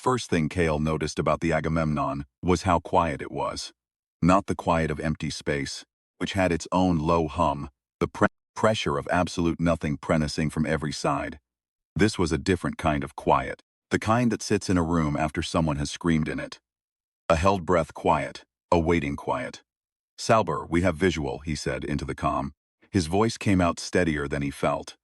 First thing Kale noticed about the Agamemnon was how quiet it was. Not the quiet of empty space, which had its own low hum, the pressure of absolute nothing menacing from every side. This was a different kind of quiet, the kind that sits in a room after someone has screamed in it. A held breath quiet, a waiting quiet. "Salber, we have visual," he said into the comm. His voice came out steadier than he felt.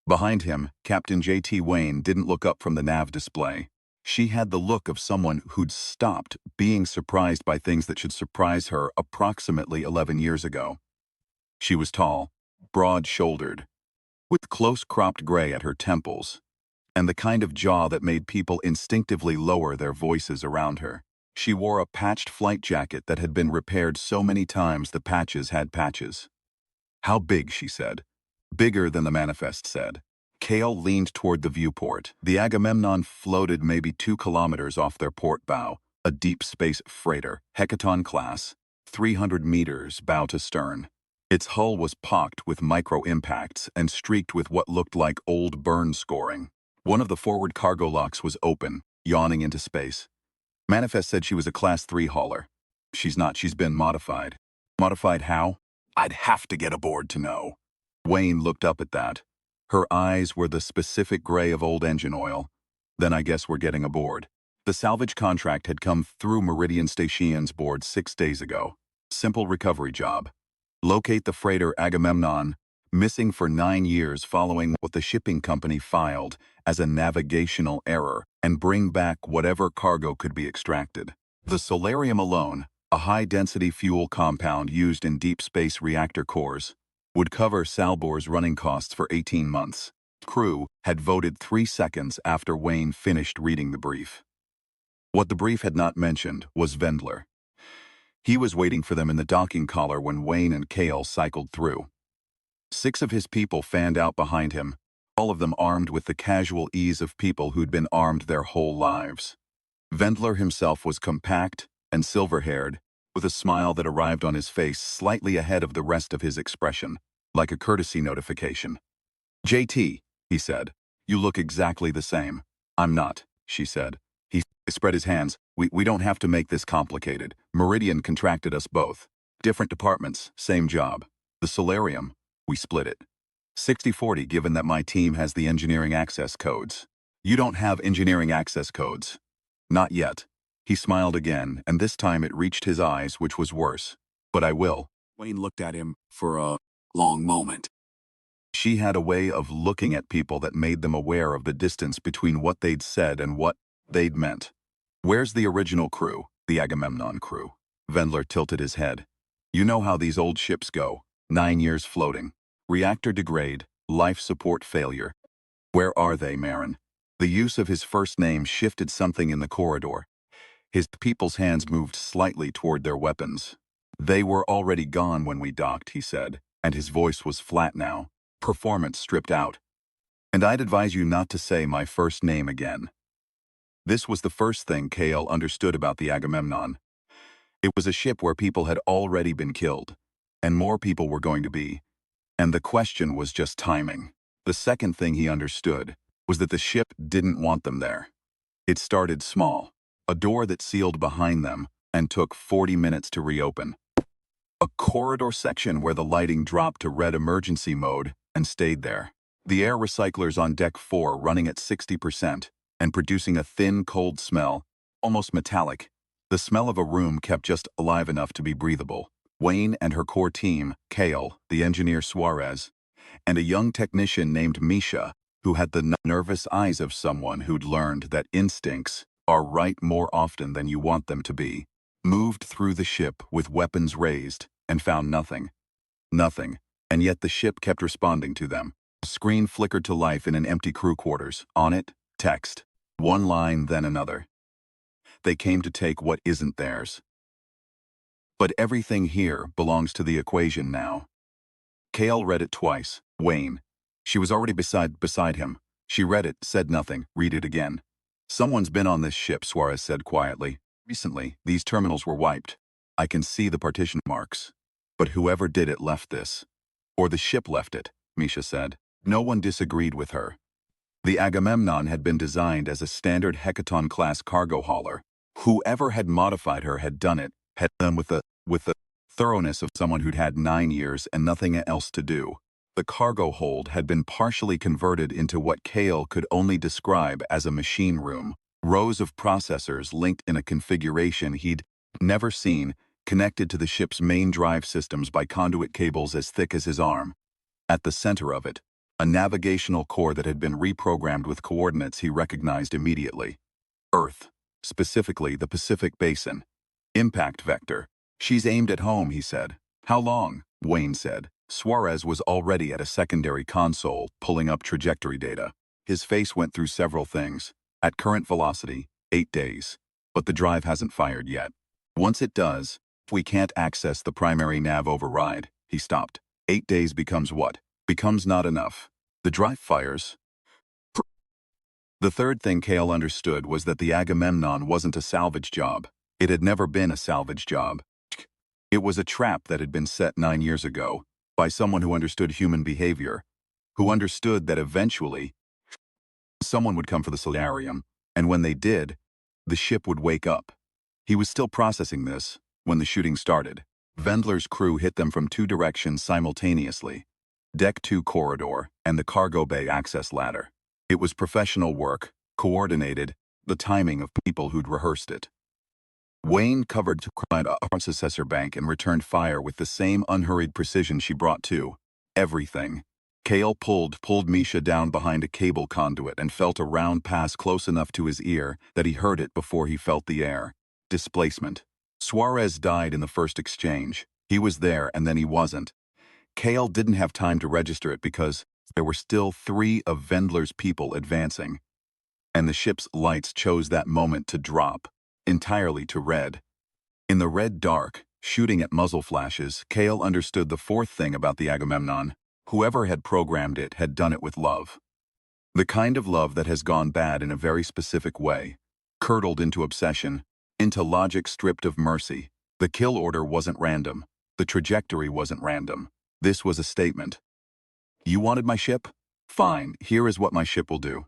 Behind him, Captain J.T. Wayne didn't look up from the nav display. She had the look of someone who'd stopped being surprised by things that should surprise her approximately 11 years ago. She was tall, broad-shouldered, with close-cropped gray at her temples, and the kind of jaw that made people instinctively lower their voices around her. She wore a patched flight jacket that had been repaired so many times the patches had patches. "How big?" she said. "Bigger than the manifest said." Kale leaned toward the viewport. The Agamemnon floated maybe 2 kilometers off their port bow, a deep space freighter, Hecaton class, 300 meters bow to stern. Its hull was pocked with micro-impacts and streaked with what looked like old burn scoring. One of the forward cargo locks was open, yawning into space. Manifest said she was a Class 3 hauler. She's not, she's been modified. Modified how? I'd have to get aboard to know. Wayne looked up at that. Her eyes were the specific gray of old engine oil. Then I guess we're getting aboard. The salvage contract had come through Meridian Station's board 6 days ago. Simple recovery job. Locate the freighter Agamemnon, missing for 9 years following what the shipping company filed as a navigational error, and bring back whatever cargo could be extracted. The solarium alone, a high-density fuel compound used in deep space reactor cores, would cover Salbor's running costs for 18 months. Crew had voted 3 seconds after Wayne finished reading the brief. What the brief had not mentioned was Vendler. He was waiting for them in the docking collar when Wayne and Kale cycled through. 6 of his people fanned out behind him, all of them armed with the casual ease of people who'd been armed their whole lives. Vendler himself was compact and silver-haired, with a smile that arrived on his face slightly ahead of the rest of his expression, like a courtesy notification. "JT," he said, "you look exactly the same." "I'm not," she said. He spread his hands. We don't have to make this complicated. Meridian contracted us both. Different departments, same job. The solarium, we split it. 60-40 given that my team has the engineering access codes. You don't have engineering access codes." "Not yet." He smiled again, and this time it reached his eyes, which was worse. "But I will." Wayne looked at him for a long moment. She had a way of looking at people that made them aware of the distance between what they'd said and what they'd meant. "Where's the original crew?" "The Agamemnon crew." Vendler tilted his head. "You know how these old ships go. 9 years floating. Reactor degrade, life support failure. Where are they, Marin?" The use of his first name shifted something in the corridor. His people's hands moved slightly toward their weapons. "They were already gone when we docked," he said, and his voice was flat now. Performance stripped out. "And I'd advise you not to say my first name again." This was the first thing Kale understood about the Agamemnon. It was a ship where people had already been killed, and more people were going to be. And the question was just timing. The second thing he understood was that the ship didn't want them there. It started small, a door that sealed behind them and took 40 minutes to reopen. A corridor section where the lighting dropped to red emergency mode and stayed there. The air recyclers on deck 4 running at 60% and producing a thin, cold smell, almost metallic. The smell of a room kept just alive enough to be breathable. Wayne and her core team, Kale, the engineer Suarez, and a young technician named Misha, who had the nervous eyes of someone who'd learned that instincts are right more often than you want them to be, moved through the ship with weapons raised and found nothing. Nothing, and yet the ship kept responding to them. A screen flickered to life in an empty crew quarters. On it, text. One line, then another. "They came to take what isn't theirs. But everything here belongs to the equation now." Kale read it twice. Wayne. She was already beside him. She read it, said nothing. "Read it again." "Someone's been on this ship," Suarez said quietly. "Recently, these terminals were wiped. I can see the partition marks. But whoever did it left this. Or the ship left it," Misha said. No one disagreed with her. The Agamemnon had been designed as a standard Hecaton-class cargo hauler. Whoever had modified her had done it, had done with the thoroughness of someone who'd had 9 years and nothing else to do. The cargo hold had been partially converted into what Kale could only describe as a machine room. Rows of processors linked in a configuration he'd never seen, connected to the ship's main drive systems by conduit cables as thick as his arm. At the center of it, a navigational core that had been reprogrammed with coordinates he recognized immediately. Earth, specifically the Pacific Basin. Impact vector. She's aimed at home, he said. How long? Wayne said. Suarez was already at a secondary console, pulling up trajectory data. His face went through several things. At current velocity, 8 days. But the drive hasn't fired yet. Once it does, we can't access the primary nav override. He stopped. 8 days becomes what? Becomes not enough. The drive fires. The third thing Kale understood was that the Agamemnon wasn't a salvage job. It had never been a salvage job. It was a trap that had been set 9 years ago by someone who understood human behavior, who understood that eventually someone would come for the solarium, and when they did, the ship would wake up. He was still processing this when the shooting started. Vendler's crew hit them from 2 directions simultaneously. Deck 2 corridor and the cargo bay access ladder. It was professional work, coordinated, the timing of people who'd rehearsed it. Wayne covered to a processor bank and returned fire with the same unhurried precision she brought to. Everything. Kale pulled Misha down behind a cable conduit and felt a round pass close enough to his ear that he heard it before he felt the air. Displacement. Suarez died in the first exchange. He was there and then he wasn't. Kale didn't have time to register it because there were still 3 of Vendler's people advancing. And the ship's lights chose that moment to drop, entirely to red. In the red dark, shooting at muzzle flashes, Kale understood the fourth thing about the Agamemnon. Whoever had programmed it had done it with love. The kind of love that has gone bad in a very specific way, curdled into obsession, into logic stripped of mercy. The kill order wasn't random. The trajectory wasn't random. This was a statement. You wanted my ship? Fine, here is what my ship will do.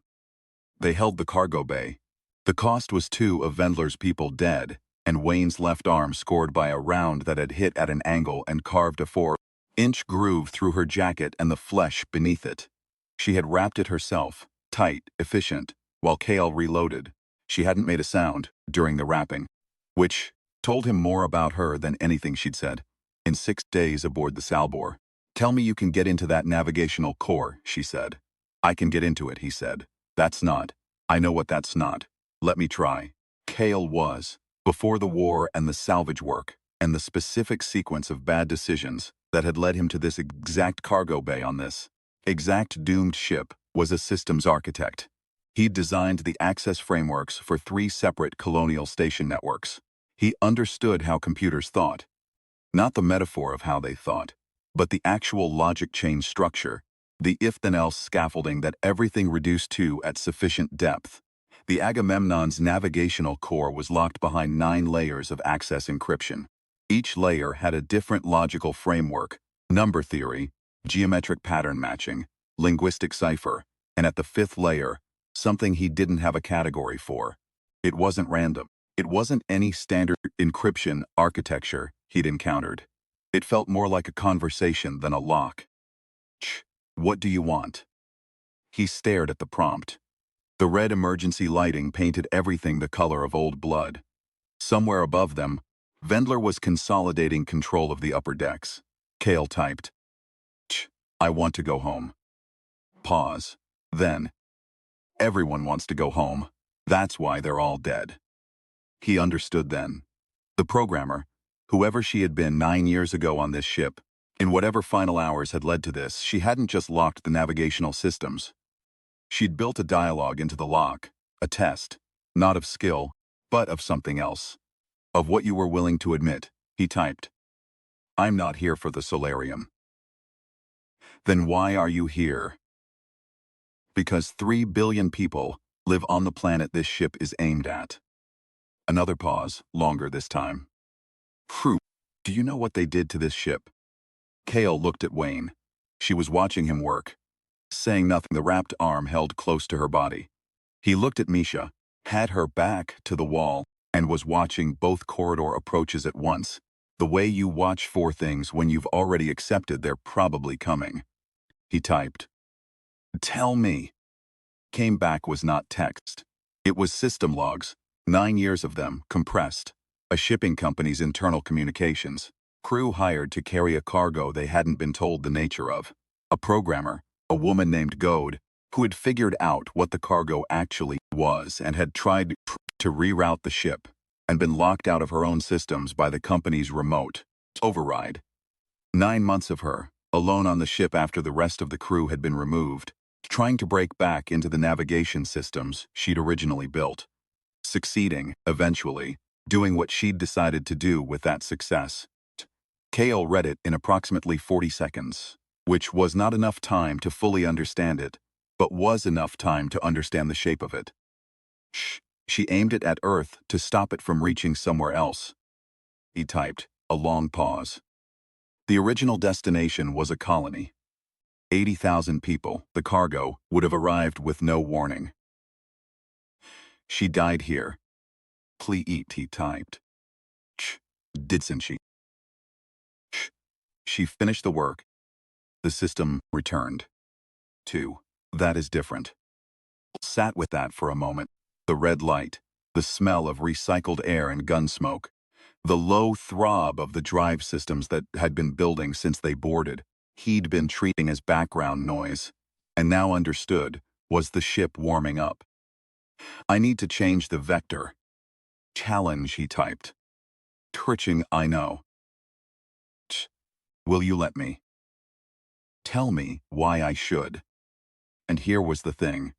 They held the cargo bay. The cost was 2 of Vendler's people dead, and Wayne's left arm scored by a round that had hit at an angle and carved a 4-inch groove through her jacket and the flesh beneath it. She had wrapped it herself, tight, efficient, while Kale reloaded. She hadn't made a sound during the wrapping, which told him more about her than anything she'd said. In 6 days aboard the Salvor. Tell me you can get into that navigational core, she said. I can get into it, he said. That's not. I know what that's not. Let me try. Kale was, before the war and the salvage work, and the specific sequence of bad decisions that had led him to this exact cargo bay on this exact doomed ship, was a systems architect. He'd designed the access frameworks for 3 separate colonial station networks. He understood how computers thought. Not the metaphor of how they thought, but the actual logic chain structure, the if-then-else scaffolding that everything reduced to at sufficient depth. The Agamemnon's navigational core was locked behind 9 layers of access encryption. Each layer had a different logical framework, number theory, geometric pattern matching, linguistic cipher, and at the 5th layer, something he didn't have a category for. It wasn't random. It wasn't any standard encryption architecture he'd encountered. It felt more like a conversation than a lock. What do you want? He stared at the prompt. The red emergency lighting painted everything the color of old blood. Somewhere above them, Vendler was consolidating control of the upper decks. Kale typed, I want to go home. Pause. Then, everyone wants to go home. That's why they're all dead. He understood then. The programmer, whoever she had been 9 years ago on this ship, in whatever final hours had led to this, she hadn't just locked the navigational systems. She'd built a dialogue into the lock, a test, not of skill, but of something else. Of what you were willing to admit, he typed. I'm not here for the solarium. Then why are you here? Because 3 billion people live on the planet this ship is aimed at. Another pause, longer this time. Phew, do you know what they did to this ship? Kale looked at Wayne. She was watching him work. saying nothing, the wrapped arm held close to her body. He looked at Misha, had her back to the wall, and was watching both corridor approaches at once. The way you watch for things when you've already accepted they're probably coming. He typed. Tell me. Came back was not text. It was system logs, 9 years of them, compressed. A shipping company's internal communications. Crew hired to carry a cargo they hadn't been told the nature of. A programmer, a woman named Goad, who had figured out what the cargo actually was and had tried to reroute the ship, and been locked out of her own systems by the company's remote override. 9 months of her, alone on the ship after the rest of the crew had been removed, trying to break back into the navigation systems she'd originally built. Succeeding, eventually, doing what she'd decided to do with that success. Kale read it in approximately 40 seconds, which was not enough time to fully understand it, but was enough time to understand the shape of it. She aimed it at Earth to stop it from reaching somewhere else. He typed, a long pause. The original destination was a colony. 80,000 people, the cargo, would have arrived with no warning. She died here. Please eat, he typed. Didn't she? She finished the work. The system returned. 2. That is different. Sat with that for a moment. The red light, the smell of recycled air and gun smoke, the low throb of the drive systems that had been building since they boarded, he'd been treating as background noise, and now understood, was the ship warming up. I need to change the vector. Challenge, he typed. Twitching, I know. Will you let me? Tell me why I should. And here was the thing.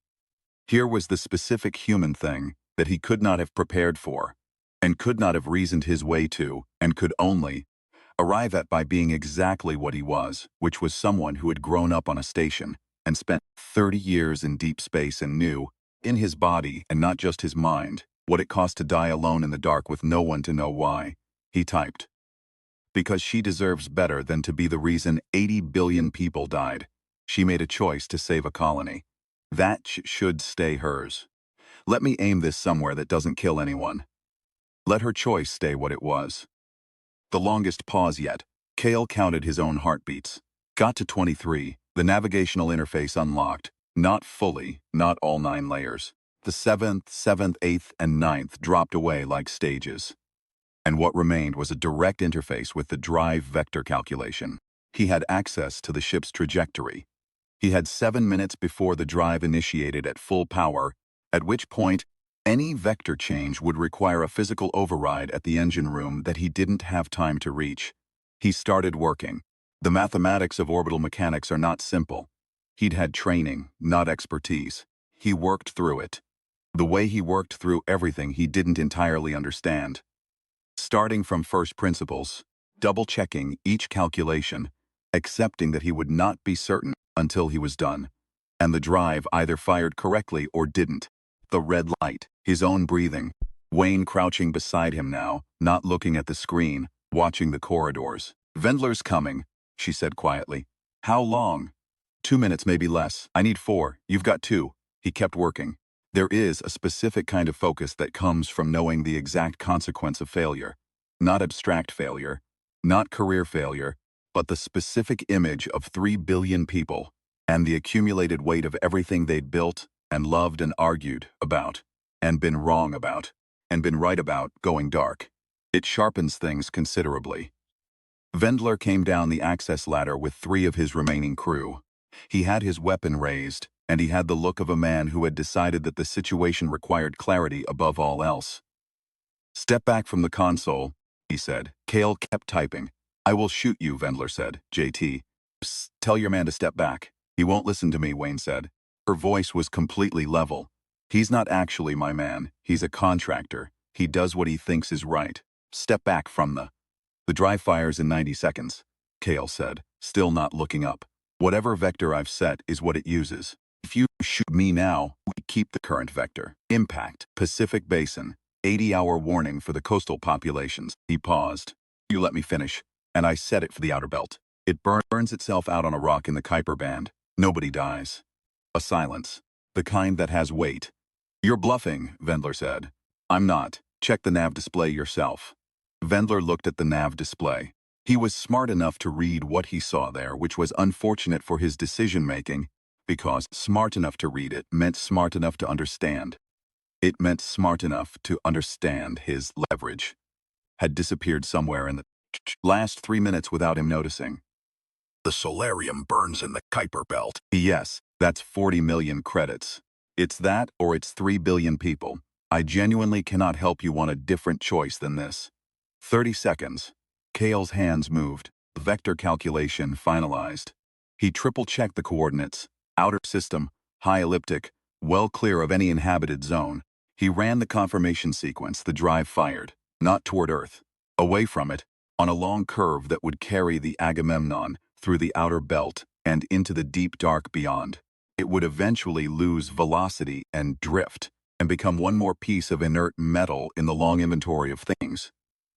Here was the specific human thing that he could not have prepared for, and could not have reasoned his way to, and could only arrive at by being exactly what he was, which was someone who had grown up on a station and spent 30 years in deep space and knew, in his body and not just his mind, what it cost to die alone in the dark with no one to know why. He typed. Because she deserves better than to be the reason 80 billion people died. She made a choice to save a colony. That should stay hers. Let me aim this somewhere that doesn't kill anyone. Let her choice stay what it was. The longest pause yet. Kale counted his own heartbeats. Got to 23, the navigational interface unlocked. Not fully, not all 9 layers. The 7th, 8th, and 9th dropped away like stages. And what remained was a direct interface with the drive vector calculation. He had access to the ship's trajectory. He had 7 minutes before the drive initiated at full power, at which point any vector change would require a physical override at the engine room that he didn't have time to reach. He started working. The mathematics of orbital mechanics are not simple. He'd had training, not expertise. He worked through it. The way he worked through everything he didn't entirely understand. Starting from first principles, double-checking each calculation, accepting that he would not be certain until he was done, and the drive either fired correctly or didn't. The red light, his own breathing, Wayne crouching beside him now, not looking at the screen, watching the corridors. Vendler's coming, she said quietly. How long? 2 minutes, maybe less. I need 4. You've got 2. He kept working. There is a specific kind of focus that comes from knowing the exact consequence of failure. Not abstract failure, not career failure, but the specific image of 3 billion people and the accumulated weight of everything they'd built and loved and argued about, and been wrong about, and been right about going dark. It sharpens things considerably. Vendler came down the access ladder with 3 of his remaining crew. He had his weapon raised, and he had the look of a man who had decided that the situation required clarity above all else. Step back from the console, he said. Kale kept typing. I will shoot you, Vendler said. JT. Psst, tell your man to step back. He won't listen to me, Wayne said. Her voice was completely level. He's not actually my man. He's a contractor. He does what he thinks is right. Step back from the drive fires in 90 seconds, Kale said, still not looking up. Whatever vector I've set is what it uses. If you shoot me now, we keep the current vector. Impact, Pacific Basin, 80-hour warning for the coastal populations. He paused. You let me finish, and I set it for the outer belt. It burns itself out on a rock in the Kuiper band. Nobody dies. A silence. The kind that has weight. You're bluffing, Vendler said. I'm not. Check the nav display yourself. Vendler looked at the nav display. He was smart enough to read what he saw there, which was unfortunate for his decision-making, because smart enough to read it meant smart enough to understand. It meant smart enough to understand his leverage had disappeared somewhere in the last 3 minutes without him noticing. The solarium burns in the Kuiper belt. Yes, that's 40 million credits. It's that or it's 3 billion people. I genuinely cannot help you on a different choice than this. 30 seconds. Kale's hands moved. The vector calculation finalized. He triple-checked the coordinates. Outer system, high elliptic, well clear of any inhabited zone. He ran the confirmation sequence the drive fired, not toward Earth. Away from it, on a long curve that would carry the Agamemnon through the outer belt and into the deep dark beyond. It would eventually lose velocity and drift and become one more piece of inert metal in the long inventory of things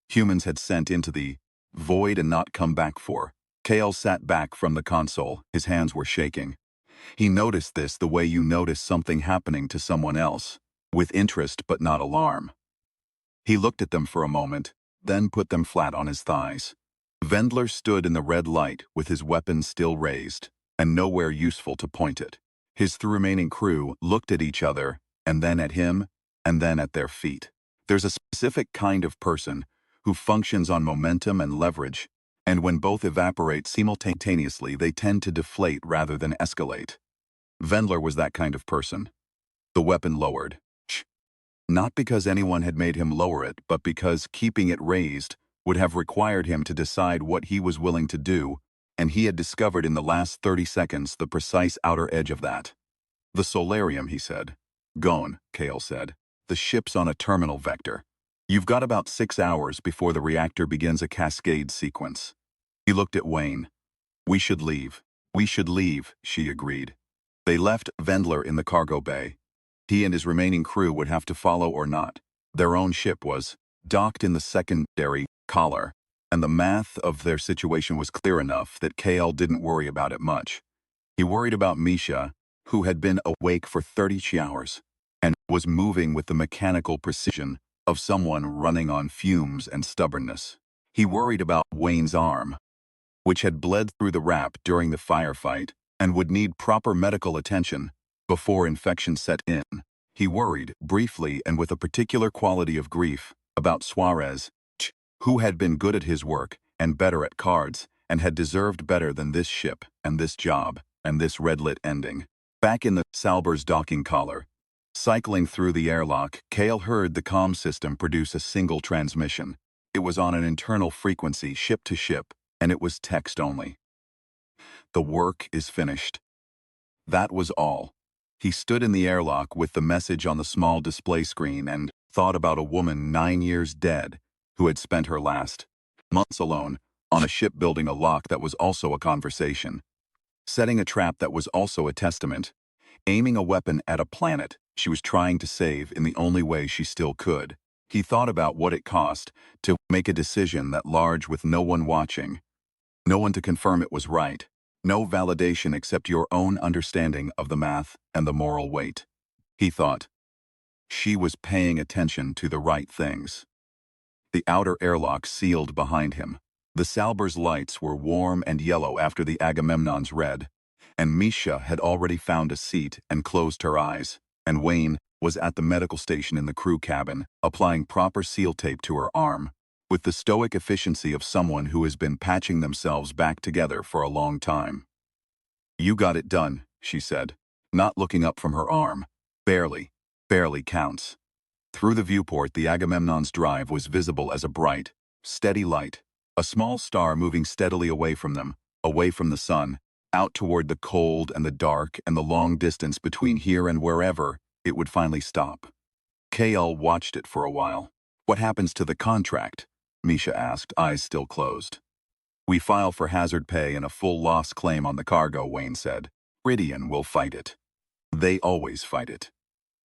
humans had sent into the void and not come back for. Kale sat back from the console. His hands were shaking. He noticed this the way you notice something happening to someone else, with interest but not alarm. He looked at them for a moment, then put them flat on his thighs. Vendler stood in the red light with his weapon still raised, and nowhere useful to point it. His three remaining crew looked at each other, and then at him, and then at their feet. There's a specific kind of person who functions on momentum and leverage, and when both evaporate simultaneously, they tend to deflate rather than escalate. Vendler was that kind of person. The weapon lowered. Not because anyone had made him lower it, but because keeping it raised would have required him to decide what he was willing to do, and he had discovered in the last 30 seconds the precise outer edge of that. The solarium, he said. Gone, Kale said. The ship's on a terminal vector. You've got about 6 hours before the reactor begins a cascade sequence. He looked at Wayne. We should leave. We should leave, she agreed. They left Vendler in the cargo bay. He and his remaining crew would have to follow or not. Their own ship was docked in the secondary collar, and the math of their situation was clear enough that Kale didn't worry about it much. He worried about Misha, who had been awake for 30 hours, and was moving with the mechanical precision of someone running on fumes and stubbornness. He worried about Wayne's arm, which had bled through the wrap during the firefight and would need proper medical attention before infection set in. He worried, briefly and with a particular quality of grief, about Suarez, who had been good at his work and better at cards and had deserved better than this ship and this job and this red-lit ending. Back in the Salber's docking collar, cycling through the airlock, Kale heard the comm system produce a single transmission. It was on an internal frequency, ship to ship, and it was text only. The work is finished. That was all. He stood in the airlock with the message on the small display screen and thought about a woman 9 years dead who had spent her last months alone on a ship building a lock that was also a conversation, setting a trap that was also a testament, aiming a weapon at a planet she was trying to save in the only way she still could. He thought about what it cost to make a decision that large with no one watching, no one to confirm it was right, no validation except your own understanding of the math and the moral weight. He thought, she was paying attention to the right things. The outer airlock sealed behind him. The Salber's lights were warm and yellow after the Agamemnon's red, and Misha had already found a seat and closed her eyes, and Wayne was at the medical station in the crew cabin, applying proper seal tape to her arm, with the stoic efficiency of someone who has been patching themselves back together for a long time. You got it done, she said, not looking up from her arm. Barely counts. Through the viewport, the Agamemnon's drive was visible as a bright, steady light, a small star moving steadily away from them, away from the sun, out toward the cold and the dark and the long distance between here and wherever it would finally stop. Kale watched it for a while. What happens to the contract? Misha asked, eyes still closed. We file for hazard pay and a full loss claim on the cargo, Wayne said. Ridian will fight it. They always fight it.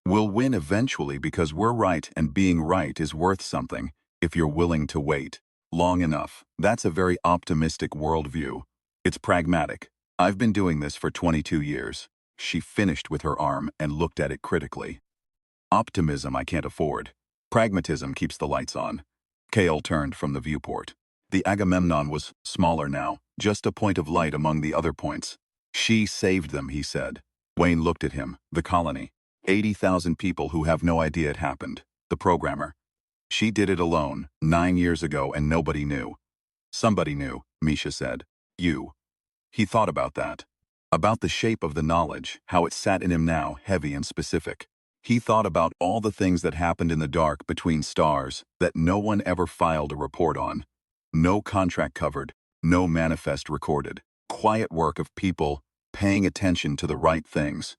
We'll win eventually because we're right, and being right is worth something if you're willing to wait long enough. That's a very optimistic worldview. It's pragmatic. I've been doing this for 22 years. She finished with her arm and looked at it critically. Optimism I can't afford. Pragmatism keeps the lights on. Kale turned from the viewport. The Agamemnon was smaller now, just a point of light among the other points. She saved them, he said. Wayne looked at him, the colony. 80,000 people who have no idea it happened. The programmer. She did it alone, 9 years ago, and nobody knew. Somebody knew, Misha said. You. He thought about that. About the shape of the knowledge, how it sat in him now, heavy and specific. He thought about all the things that happened in the dark between stars that no one ever filed a report on. No contract covered, no manifest recorded. Quiet work of people paying attention to the right things.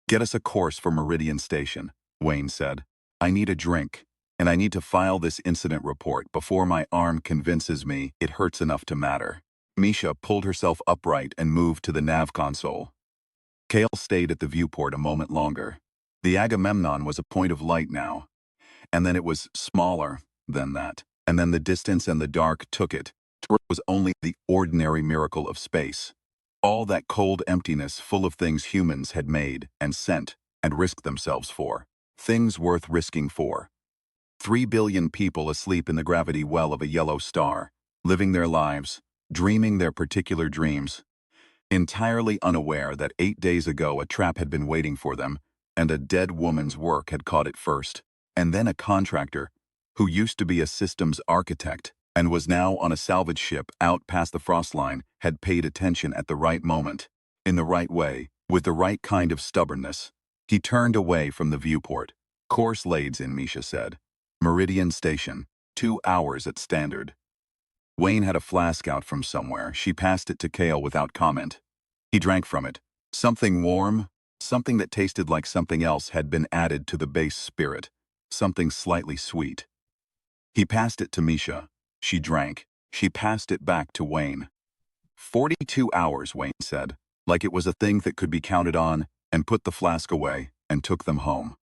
Get us a course for Meridian Station, Wayne said. I need a drink, and I need to file this incident report before my arm convinces me it hurts enough to matter. Misha pulled herself upright and moved to the nav console. Kale stayed at the viewport a moment longer. The Agamemnon was a point of light now, and then it was smaller than that, and then the distance and the dark took it. It was only the ordinary miracle of space. All that cold emptiness full of things humans had made and sent and risked themselves for. Things worth risking for. 3 billion people asleep in the gravity well of a yellow star, living their lives, dreaming their particular dreams, entirely unaware that 8 days ago a trap had been waiting for them, and a dead woman's work had caught it first. And then a contractor, who used to be a systems architect and was now on a salvage ship out past the frost line, had paid attention at the right moment, in the right way, with the right kind of stubbornness. He turned away from the viewport. Course laid in, Misha said. Meridian Station, 2 hours at standard. Wayne had a flask out from somewhere. She passed it to Kale without comment. He drank from it. Something warm, something that tasted like something else had been added to the base spirit, something slightly sweet. He passed it to Misha. She drank. She passed it back to Wayne. 42 hours, Wayne said, like it was a thing that could be counted on, and put the flask away and took them home.